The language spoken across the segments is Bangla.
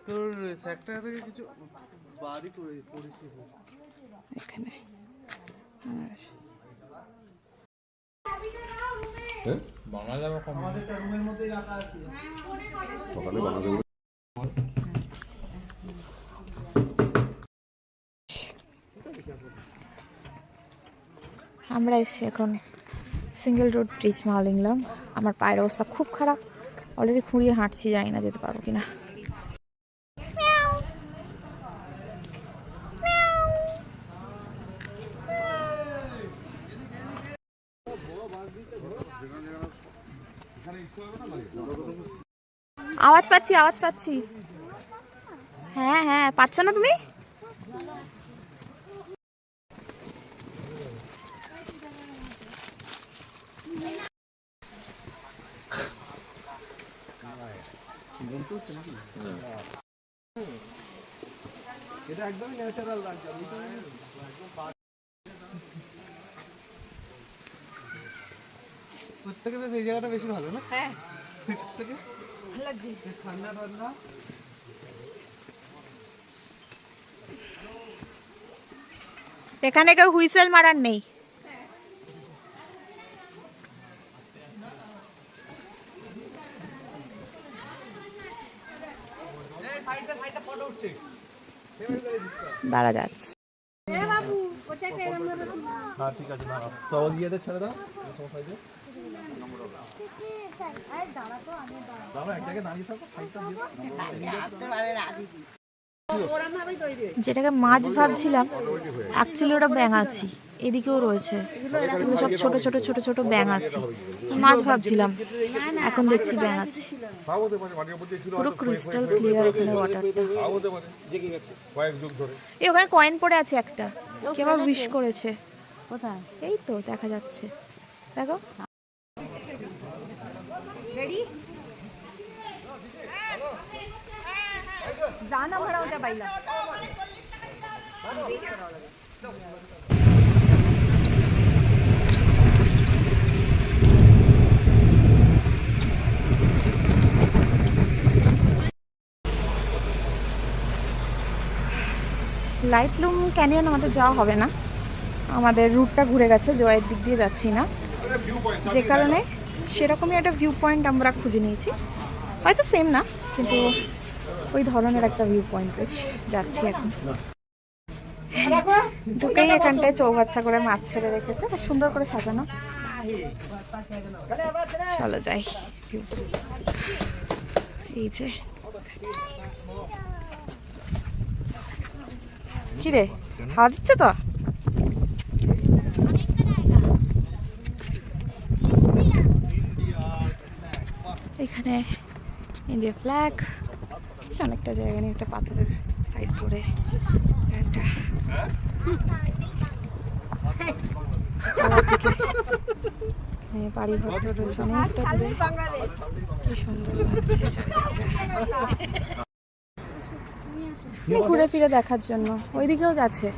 তোর সেক্টর থেকে কিছু বাড়ি করেছি এখানে। আমরা এসেছি এখন সিঙ্গেল রোড ব্রিজ মাওলিংলাম। আমার পায়ের অবস্থা খুব খারাপ, অলরেডি খুঁড়িয়ে হাঁটছি, জানি না যেতে পারবো কিনা। আওয়াজ পাচ্ছি, আওয়াজ পাচ্ছি। হ্যাঁ হ্যাঁ, পাচ্ছ না তুমি? এটা একদমই ন্যাচারাল লাগছে। প্রত্যেকে বেশ এই জায়গাটা বেশি ভালো না? হ্যাঁ, থেকে ভালো লাগছে, ঠান্ডা ঠান্ডা। এখানে কেউ হুইসেল মারার নেই। দাঁড়া যাচ্ছে। হ্যাঁ ঠিক আছে, তো গিয়ে ছেড়ে দাও। যেটাকে মাছ ভাবছিলাম অ্যাকচুয়ালি ওটা ব্যাঙাচি, এদিকেও রয়েছে সব ছোট ছোট ছোট ছোট ব্যাঙাচি। মাছ ভাবছিলাম, এখন দেখছি ব্যাঙাচি। পুরো ক্রিস্টাল ক্লিয়ার এখানে ওয়াটারটা। এই ওখানে কয়েন পড়ে আছে একটা, কেউ আবার উইশ করেছে। কোথায়? এই তো দেখা যাচ্ছে, দেখো। जाना भरा होता बाईला। লাইটলুম ক্যানিয়ন আমাদের যাওয়া হবে না, আমাদের রুটটা ঘুরে গেছে, জয়ের দিক দিয়ে যাচ্ছি না, যে কারণে সেরকমই একটা ভিউ পয়েন্ট আমরা খুঁজে নিয়েছি। হয়তো সেম না, কিন্তু ওই ধরনের একটা ভিউ পয়েন্ট যাচ্ছি এখন। ঢুকেই এখানটায় চৌবাচ্চা করে মাছ ছেড়ে রেখেছে, সুন্দর করে সাজানো। চলো যাই। এই যে কি রে, খাওয়া দিচ্ছে তো? এখানে ইন্ডিয়া ফ্ল্যাগ, অনেকটা জায়গা নিয়ে একটা পাথরের সাইড করে একটা বাড়ি ঘর রয়েছে অনেকটা দূরে। কি সুন্দর লাগছে জায়গাটা, ঘুরে ফিরে দেখার জন্য। ওইদিকেও যাচ্ছে,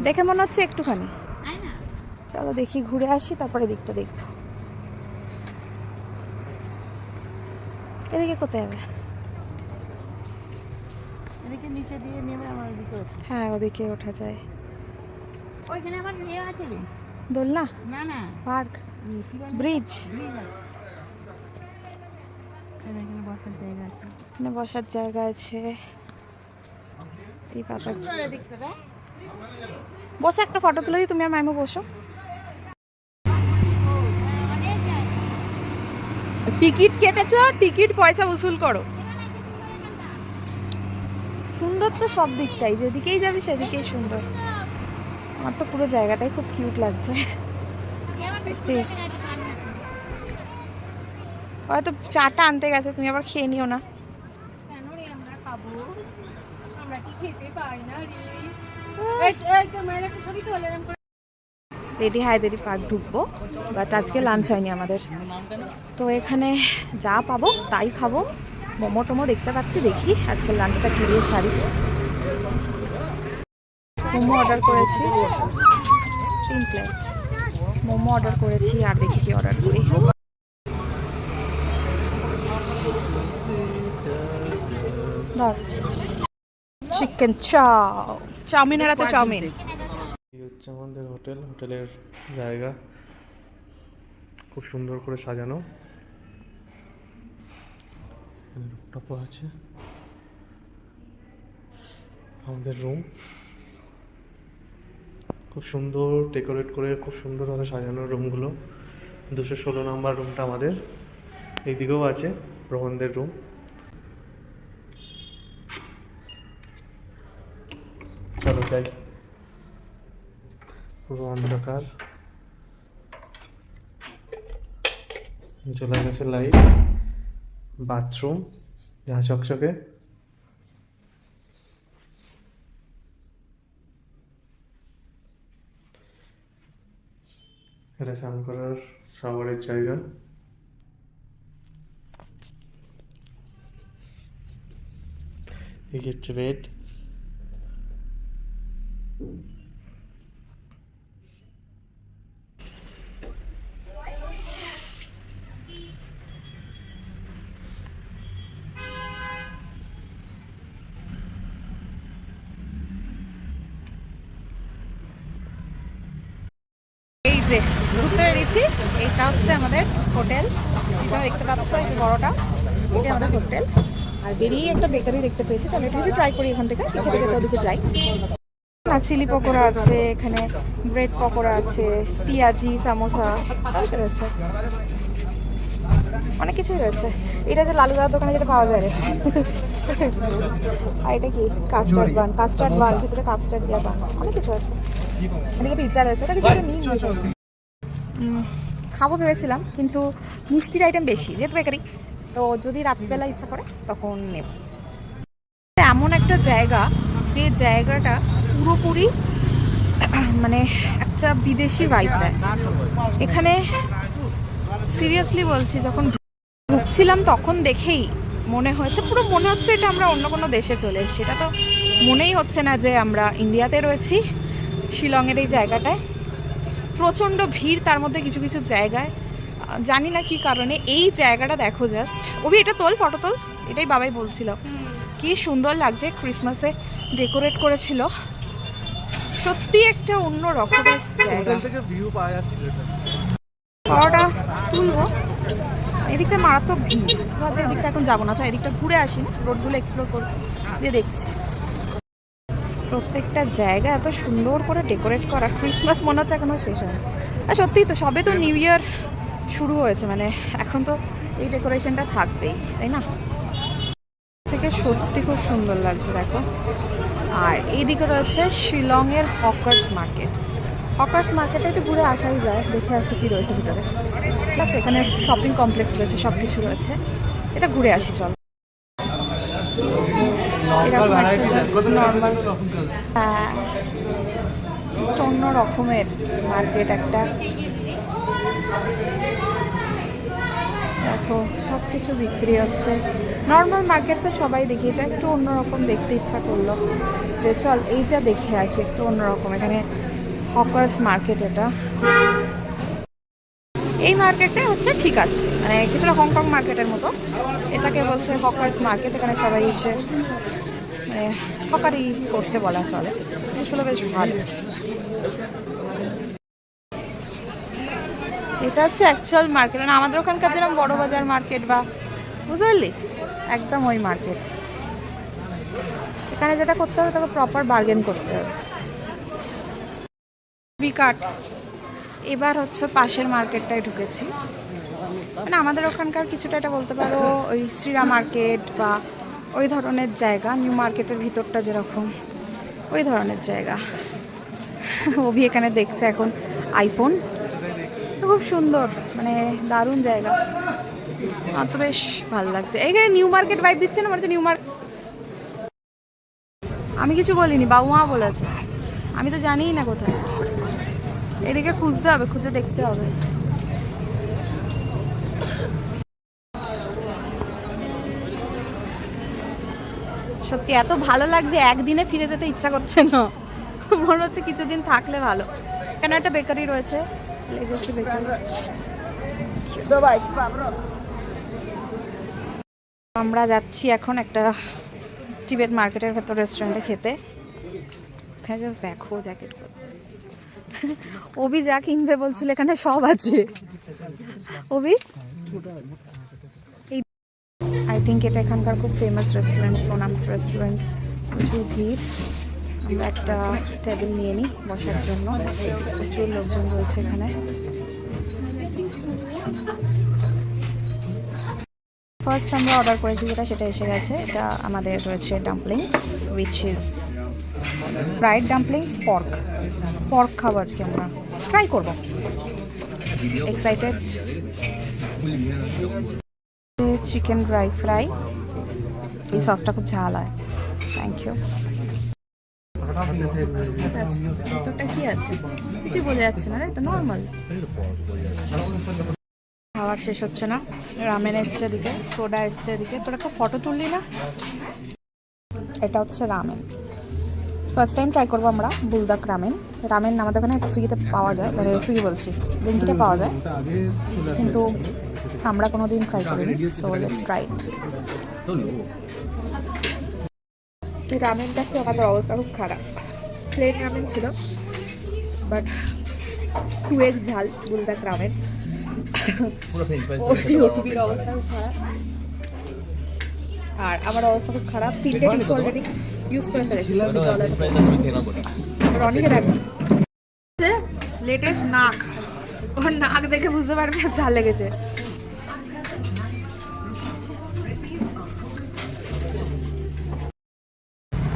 দেখে মনে হচ্ছে একটুখানি। চলো দেখি, ঘুরে আসি, তারপরে দিকটা দেখবো। এদিকে কোথায় হবে? এদিকে নিচে দিয়ে নেমে আমার ওদিকে ওঠা। হ্যাঁ, ওদিকে ওঠা যায়। ওইখানে আবার ইয়ে আছে রে, দোলনা? না না, পার্ক, ব্রিজ। এখানে বসার জায়গা আছে, এখানে বসার জায়গা আছে। এই পাতা বসে একটা ফটো তুলে দিই, তুমি আর মাইমা বসো। টিকিট কেটেছো, টিকিট পয়সা উসুল করো। সুন্দর তো সব দিকটাই, যেদিকেই যাবি সেদিকেই সুন্দর। আমার তো পুরো জায়গাটাই খুব কিউট লাগছে। হয়তো চাটা আনতে গেছে, তুমি আবার খেয়ে নিও না। রেডি হায়দেরি পার্ক ঢুকবো, বাট আজকে লাঞ্চ হয়নি আমাদের, তো এখানে যা পাবো তাই খাবো। মোমো টোমো দেখতে পাচ্ছি, দেখি আজকে লাঞ্চটা খেয়ে সারি। মোমো অর্ডার করেছি 3 প্লেট মোমো অর্ডার করেছি, আর দেখি কি অর্ডার করি। ধর চিকেন চাউমিনের হাতে চাউমিন। এই হচ্ছে আমাদের হোটেল, হোটেলের জায়গা খুব সুন্দর করে সাজানো, রুফটপও আছে। আমাদের রুম খুব সুন্দর ডেকোরেট করে খুব সুন্দরভাবে সাজানো রুমগুলো। 216 নম্বর রুমটা আমাদের, এইদিকেও আছে রোহনদের রুম। চলো যাই, পুরো অন্ধকার, চলে গেছে লাইট, বাথরুম যা চকচকে। এটা স্নান করার শাওয়ারের জায়গা। এই হচ্ছে বেড। এই যে ঘুরতে বেরিয়েছি, এইটা হচ্ছে আমাদের হোটেল। পিছনে দেখতে পাচ্ছ এই যে বড়টা, এটা আমাদের হোটেল। আর বেরিয়ে একটা বেকারি দেখতে পেয়েছি, চলো একটু কিছু ট্রাই করি এখান থেকে, খেতে খেতে ওদিকে যাই। না চিলি পকোড়া আছে এখানে, ব্রেড পকোড়া আছে, পেঁয়াজি, সামোসা রয়েছে, অনেক কিছুই রয়েছে। এটা যে লালু দাদার দোকানে যেটা পাওয়া যায় রে। আর এটা কি কাস্টার্ড বান, ভিতরে কাস্টার্ড দেওয়া বান, অনেক কিছু আছে। এদিকে পিৎজা রয়েছে, এটা কিছু একটা নিই। খাবো ভেবেছিলাম কিন্তু মিষ্টির আইটেম বেশি যেহেতু বেকারি, তো যদি রাত্রিবেলা ইচ্ছা করে তখন নেব। এমন একটা জায়গা যে জায়গাটা পুরোপুরি মানে একটা বিদেশি ভাইব দেয় এখানে। সিরিয়াসলি বলছি, যখন ঢুকছিলাম তখন দেখেই মনে হয়েছে, পুরো মনে হচ্ছে এটা আমরা অন্য কোনো দেশে চলে এসেছি। এটা তো মনেই হচ্ছে না যে আমরা ইন্ডিয়াতে রয়েছি। শিলংয়ের এই জায়গাটায় প্রচণ্ড ভিড়, তার মধ্যে কিছু কিছু জায়গায় জানি না কি কারণে। এই জায়গাটা দেখো জাস্ট, ওবি এটা তোল, ফটো তোল। এটাই বাবাই বলছিল কি সুন্দর লাগছে, ক্রিসমাসে ডেকোরেট করেছিল। সত্যি একটা অন্য রকমের জায়গা। ফটোটা তুলবো। এদিকটা মারাত্মক ভিড়, এদিকটা এখন যাবো না, এদিকটা ঘুরে আসি না, রোডগুলো এক্সপ্লোর করে দিয়ে দেখছি। প্রত্যেকটা জায়গা এত সুন্দর করে ডেকোরেট করা, ক্রিসমাস মনে হচ্ছে এখনো শেষ হয়। আর সত্যিই তো সবে তো নিউ ইয়ার শুরু হয়েছে, মানে এখন তো এই ডেকোরেশনটা থাকবেই, তাই না? থেকে সত্যি খুব সুন্দর লাগছে দেখো। আর এইদিকে রয়েছে শিলংয়ের হকার্স মার্কেট। হকার্স মার্কেটে তো ঘুরে আসাই যায়, দেখে আসি কি রয়েছে ভিতরে। প্লাস এখানে শপিং কমপ্লেক্স রয়েছে, সব কিছু রয়েছে, এটা ঘুরে আসি চল। হ্যাঁ, অন্য রকমের মার্কেট একটা। দেখো সব কিছু বিক্রি হচ্ছে, নর্মাল মার্কেট তো সবাই দেখি, এটা একটু অন্যরকম দেখতে ইচ্ছা করলো যে চল এইটা দেখে আসি, একটু অন্যরকম। এখানে হকার্স মার্কেট, এটা এই মার্কেটটা হচ্ছে ঠিক আছে, মানে কিছুটা হংকং মার্কেটের মতো। এটাকে বলছে হকার্স মার্কেট, এখানে সবাই এসে মানে হকারি করছে বলা চলে, জিনিসগুলো বেশ ভালো। এটা হচ্ছে অ্যাকচুয়াল মার্কেট, মানে আমাদের ওখানকার যেরকম বড় বাজার মার্কেট বা বুঝলি একদম ওই মার্কেট। এখানে যেটা করতে হবে তোকে প্রপার বার্গেন করতে হবে। বিকাট এবার হচ্ছে পাশের মার্কেটটায় ঢুকেছি, মানে আমাদের ওখানকার কিছুটা এটা বলতে পারো ওই শ্রীরা মার্কেট বা ওই ধরনের জায়গা, নিউ মার্কেটের ভিতরটা যেরকম ওই ধরনের জায়গা। অভি এখানে দেখছে এখন আইফোন, তো খুব সুন্দর, মানে দারুণ জায়গা, আমার তো বেশ ভালো লাগছে। এইখানে নিউ মার্কেট ভাইব দিচ্ছে না, মানে নিউ মার্কেট। আমি কিছু বলিনি, বাবু মা বলেছে, আমি তো জানিই না কোথায়। এদিকে খুঁজতে হবে, খুঁজে দেখতে হবে। সত্যি এত ভালো লাগছে, একদিনে ফিরে যেতে ইচ্ছা করছে না, মনে হচ্ছে কিছুদিন থাকলে ভালো। কেন একটা বেকারি রয়েছে, লেগেছি বেকারি। আমরা যাচ্ছি এখন একটা টিবেট মার্কেটের ভেতর রেস্টুরেন্টে খেতে। এখানে জাস্ট দেখো জ্যাকেট। অভি যা কিনবে বলছিল এখানে সব আছে। অভি আই থিঙ্ক এটা এখানকার খুব ফেমাস রেস্টুরেন্ট, সোনাম রেস্টুরেন্ট। প্রচুর ভিড়। আমরা একটা টেবিল নিয়ে নিই বসার জন্য, প্রচুর লোকজন রয়েছে এখানে। ফার্স্ট আমরা অর্ডার করেছি যেটা, সেটা এসে গেছে। এটা আমাদের রয়েছে dumplings, which is fried dumplings, pork খাবো আজকে, আমরা ট্রাই করব। এক্সাইটেড। চিকেন ড্রাই ফ্রাই, এই সসটা খুব ঝাল হয়। Thank you. ভিতরটা কি আছে কিছু বোঝা যাচ্ছে না, তো নর্মাল। খাওয়ার শেষ হচ্ছে না, রামেন এসছে এদিকে, সোডা এসছে এদিকে। তোরা একটা ফটো তুললি না? এটা হচ্ছে রামেন। ফার্স্ট টাইম ট্রাই করবো আমরা বুলদাক রামেন। রামেন আমাদের ওখানে সুইগিতে পাওয়া যায়, মানে সুইগি বলছি, ব্লিঙ্কিটে পাওয়া যায়, কিন্তু আমরা কোনো দিন ট্রাই করিনি। So let's try it. এই রামেনটা খেয়ে আমাদের অবস্থা খুব খারাপ। প্লেন রামেন ছিল, বাট 2x ঝাল বুলদাক রামেন। অভির অবস্থা খুব খারাপ, আর আমার অবস্থা খুব খারাপ। 3টে ডিশ অলরেডি ইউজ করে ফেলেছি। রনিকে দেখো, লেটেস্ট নাক, ওর নাক দেখে বুঝতে পারবে ঝাল লেগেছে।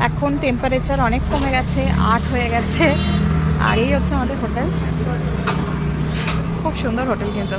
এখন টেম্পারেচার অনেক কমে গেছে, 8 হয়ে গেছে। আর এই হচ্ছে আমাদের হোটেল, খুব সুন্দর হোটেল কিন্তু।